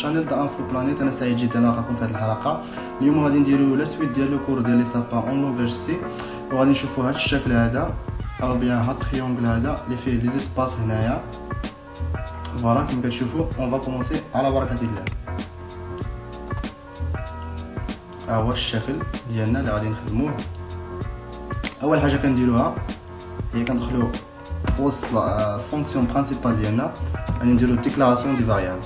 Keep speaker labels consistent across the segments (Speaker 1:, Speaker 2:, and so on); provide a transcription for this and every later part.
Speaker 1: شانيل دا انفو بلانيت. انا سعيد جدا نلقاكم في هذه الحلقه. اليوم غادي نديرو لا سويت ديال لو كور ديال لي سابان اون لونغاج سي، وغادي نشوفوا هذا الشكل هذا او بيان هاد التريونغل هذا اللي فيه دي زيسباس هنايا. فوالا كما كتشوفوا اون فا كومونسي على بركه الله. ها هو الشكل ديالنا اللي غادي نخدموه. اول حاجه كنديروها هي كندخلو وسط الفونكسيون برينسيبال ديالنا، غادي نديرو ديكلاراسيون دي فاريابل.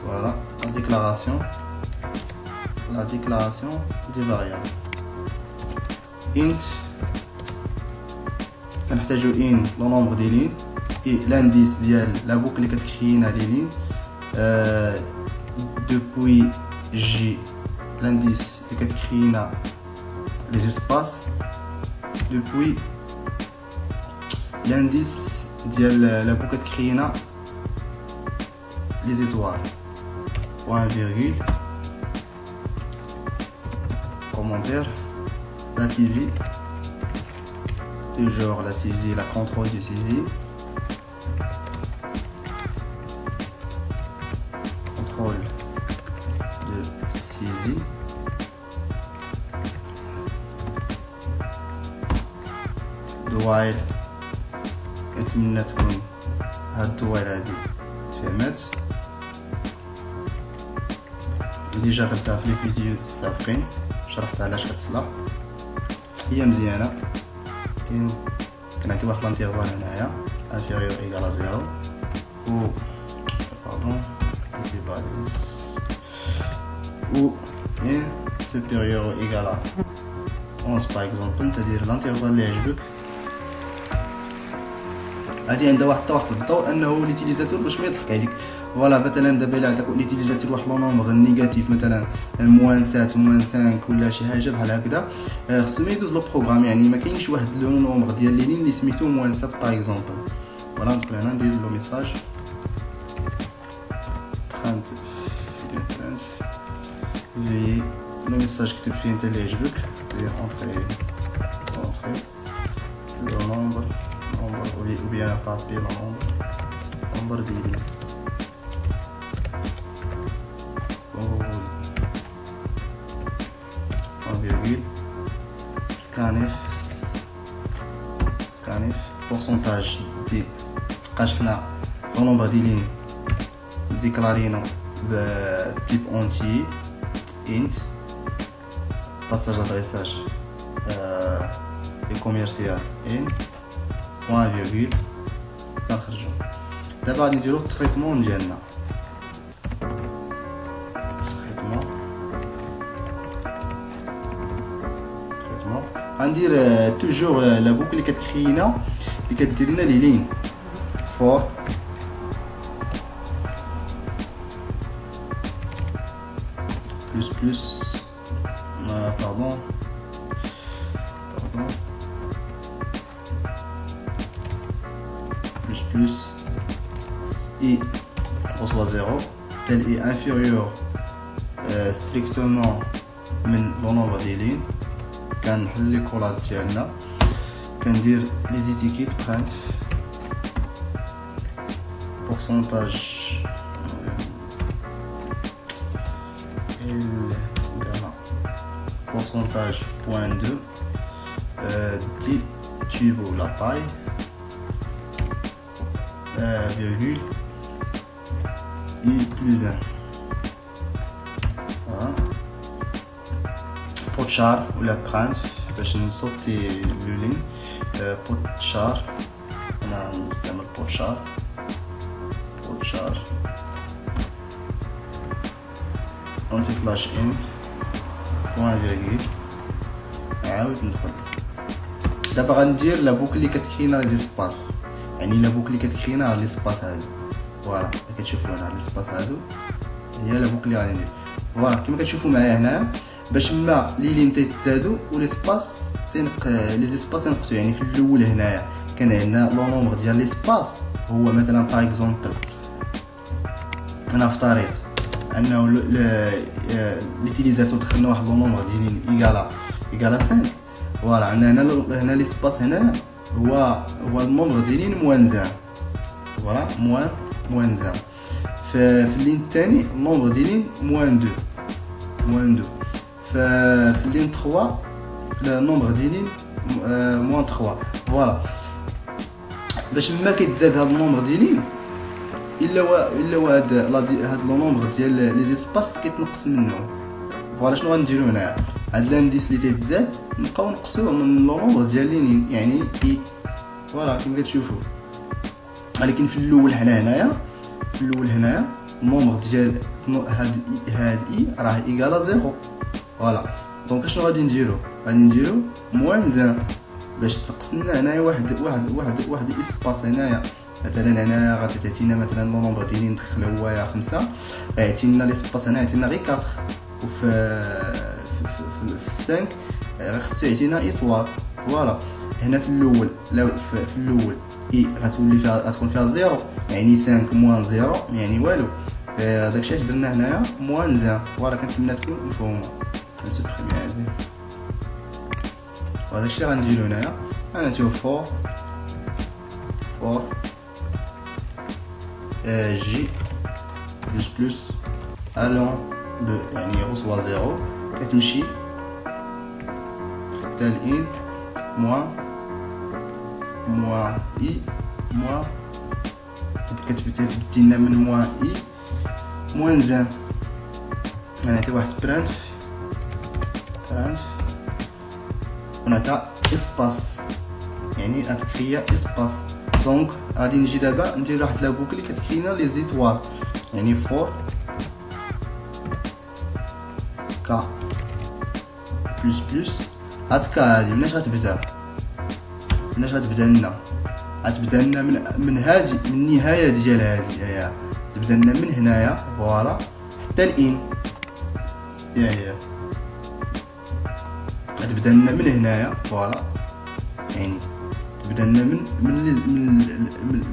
Speaker 1: Voilà, la déclaration des variables. int كنحتاجو in لو نومبر ديال لين اي لانديس ديال لا بوك اللي كتكرينا لي لين دوبوي جي لانديس اللي كتكرينا لي زيسباس دوبوي لانديس ديال لا بوك كتكرينا لي زيتوال. Point virgule, commentaire, la saisie, toujours la saisie, la contrôle du saisie, contrôle de saisie, while كنتمنى تكون هاد الدوال هادي تفهمات. ديجا درتها في لي فيديو السابقين، شرحت علاش كتصلح، هي مزيانه. كان عندي واحد لانتيرفال هنايا انفيريور ايكال زيرو و باردون و سوبيريور ايكال 11 باغ اكزومبل. تدير لانتيرفال اللي يعجبك. هادي عندها واحد الدور انه ليتيليزاتور باش ما يضحك عليك. فوالا مثلا دابا الا عطاك ليتيليزاتور واحد لو نومبر نيجاتيف مثلا موان 7 موان 5 ولا شي حاجه بحال هكذا، خصو ما يدوز لو بروغرام. يعني ما كاينش واحد لو نومبر ديال لي لين اللي سميتو موان 7 باغ اكزومبل. فوالا ندخل هنا ندير لو ميساج في لو ميساج كتب فيه انت اللي يعجبك، دير اونطري لو نومبر ou bien taper le nombre de lignes comme vous voulez. En virgule, scanf pourcentage de قاشنا le nombre de lignes déclaré de type entier int passage d'adressage et commercial in point virgule كنخرجو. دابا غادي نديرو التريتمون ديالنا. غندير توجور لا بوك اللي كتكرينا اللي كدير لنا لي لين فور بلس بلس باردون plus et reçoit 0 tel est inférieur strictement من le nombre des lignes. كنحل لي كولات ديالنا كندير لي زيتيكيت print pourcentage pourcentage point 2 dit tube ou la paille virgule et plus 1. Voilà. Pour char ou la prendre, باش نصوتي le ligne pour char أنا نستعمل pour char anti slash in point virgule عاود ندخل. دابا غندير لا بوك اللي كتكرينا لي سباس، يعني لا بوك اللي كتكرينا على لي سباس هادو. فوالا كتشوفوا هنا لي سباس هادو هي لا بوك اللي غادي ندير. فوالا كما كتشوفوا معايا هنا باش ما لي لين تيتزادوا و لي سباس لي زيسباس ينقصوا. يعني في الاول هنايا كان عندنا لو نومبر ديال لي سباس هو مثلا باغ اكزومبل انا في طريق انه ليتيليزاتور دخلنا واحد لو نومبر ديال ايكالا 5. فوالا عندنا هنا ليسباس هنا هو النومبر ديالين موان زان. فوالا موان زان. في اللين الثاني النومبر ديالين موان 2. في اللين 3 النومبر ديالين موان 3. فوالا باش ما كيتزاد هاد النومبر ديالين الا هاد لو نومبر ديال لي زيسباس كيتنقص منه. فوالا شنو غنديرو هنايا؟ هاد لانديس اللي تيتزاد نبقاو نقصوه من لو نومبر ديال لينين يعني اي. فوالا كيما كتشوفوا. ولكن في الاول هنايا النومبر ديال هاد اي راه ايكالا 0. فوالا دونك شنو غادي نديرو موان زان باش تنقص لنا هنايا واحد اسباس هنايا. مثلا هنايا غادي تعطينا مثلا لو نومبر ديالي ندخل هو يا 5 غيعطينا ليسباس هنا يعطينا غير 4. وفي 5 خصو يعطينا ايطوال. فوالا هنا في الاول اي غتكون فيها 0 يعني 5 موان 0 يعني والو. داكشي علاش درنا هنايا موان زان. فوالا كنتمنى تكون مفهومه. نسبريمي هادي وداكشي اللي غنديرو هنايا. غنعطيو فور جي بلس الون دو يعني يغوصوا 0 كتمشي حتى الان موان اي موان كتبدلنا من موان اي موان زان. غنعطي واحد برانت ونعطي اسباس يعني غتكريا اسباس. دونك غادي نجي دابا ندير واحد لا بوكل اللي كتكرينا لي زيتوال يعني فور كا بلس هاد كا هادي مناش غتبدا لنا؟ غتبدا لنا من هادي من النهايه ديال هادي هي تبدا لنا من هنايا. فوالا حتى الان هي غتبدا لنا من هنايا. فوالا يعني تبدا لنا من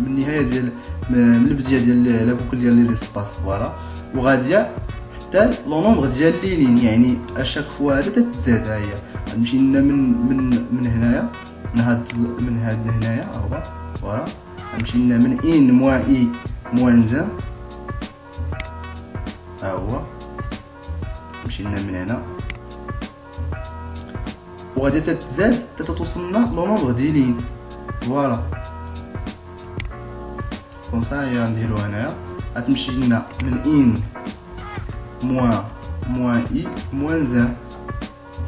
Speaker 1: النهايه ديال من البدايه ديال لا بوكل ديال لي زيسباس. فوالا وغاديه حتى لو نومبر ديال لينين يعني اشاك فوا هذا تتزاد. ها هي غنمشي لنا من هنايا من هاد هنايا هو. فوالا غنمشي لنا من ان موان اي موان زان. ها هو نمشي لنا من هنا وغادي تتزاد توصلنا لو نومبر ديالين. فوالا كوم سا هي غنديرو هنايا غتمشي لنا من ان موان اي موان زان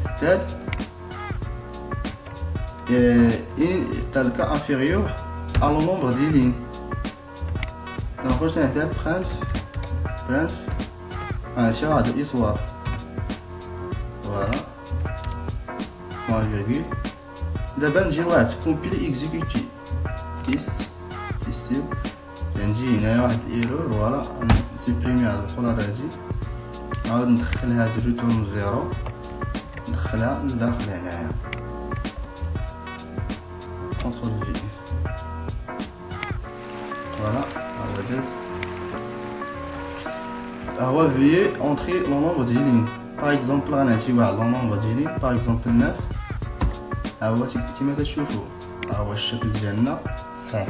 Speaker 1: حتى الكا انفيريور ا لو نومبر ديالين. دونك نعطيها برانت هادشي هاد الاطوار. فوالا .virgule. دابا نجي لواحد كومبيلي اكزيكوتي تيستيو غنجي هنايا واحد الايرور. فوالا نسيبريمي هاد الخلاط هادي نعاود ندخل هاد ريتورن 0 ندخلها لداخل هنايا كونترول في. فوالا هو داز هو في اونتري لو نومبر ديالين. باغ اكزومبل غنعطي واحد لو نومبر ديالين باغ اكزومبل 9. ها هو كيما كتشوفوا ها هو الشكل ديالنا صحيح.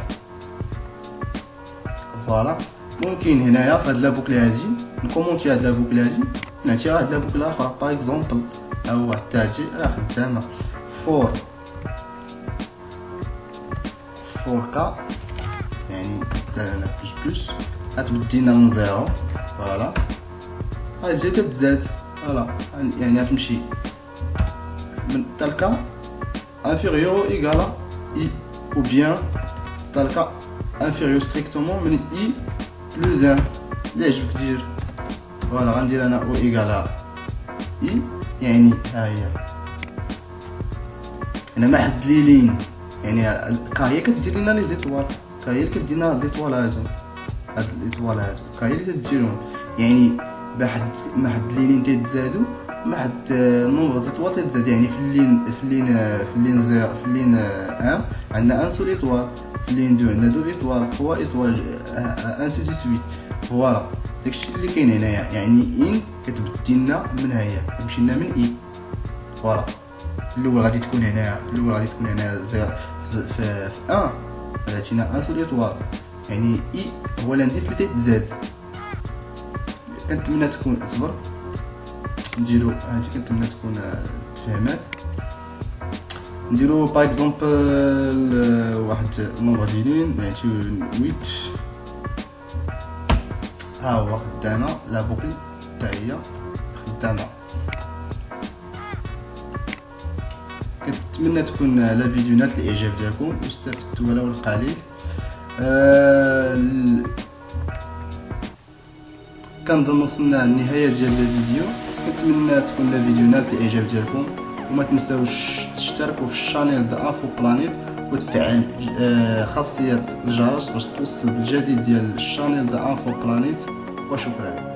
Speaker 1: فوالا ممكن هنايا في هاد لا بوكل هادي نكومونتي هاد لا بوكل هادي نعطي واحد لا بوكل اخرى باغ اكزومبل ها هو حتى هادي راه خدامه فور كا يعني درنا بلس غتبدينا من 0. فوالا هادي تتزاد. فوالا يعني غتمشي من تلك inférieur ou égal à i ou bien dans le cas inférieur strictement من i plus 1 اللي عجبك دير. فوالا غندير انا او ايكال i يعني ها هي انا ما حد لي لين يعني كا هي كدير لنا لي زيتوال. كا هي اللي كدير لنا هاد ليطوال هادو كا هي اللي تديرهم يعني ما حد لي لين تيتزادو مع واحد النومبر ديطوال تتزاد، يعني في اللين ان عندنا ان سول ايطوال، في اللين دو عندنا دو ايطوال، 3 ايطوال، انسي دو سويت. فوالا داكشي اللي كاين هنايا، يعني ان كتبدي لنا من هيا كتمشي لنا من اي. فوالا الاول غادي تكون هنايا زيرو في ان عطينا ان سول ايطوال، يعني اي هو الانديس اللي تيتزاد. كنتمنى تكون صبر نديرو هادي، كنتمنى تكون تفهمات. نديرو باغ اكزومبل واحد نومبر ديالين 28. ها هو خدامه لا بوكل حتى هي خدامه. كنتمنى تكون لا فيديو نالت الاعجاب ديالكم واستفدتوا ولو القليل. كنظن وصلنا للنهايه ديال الفيديو. كنتمنى تكون لا فيديو نالت الاعجاب ديالكم، وما تنساوش تشتركوا في الشانيل د انفو بلانيت وتفعل خاصيه الجرس باش توصل بالجديد ديال الشانيل د انفو بلانيت. وشكرا.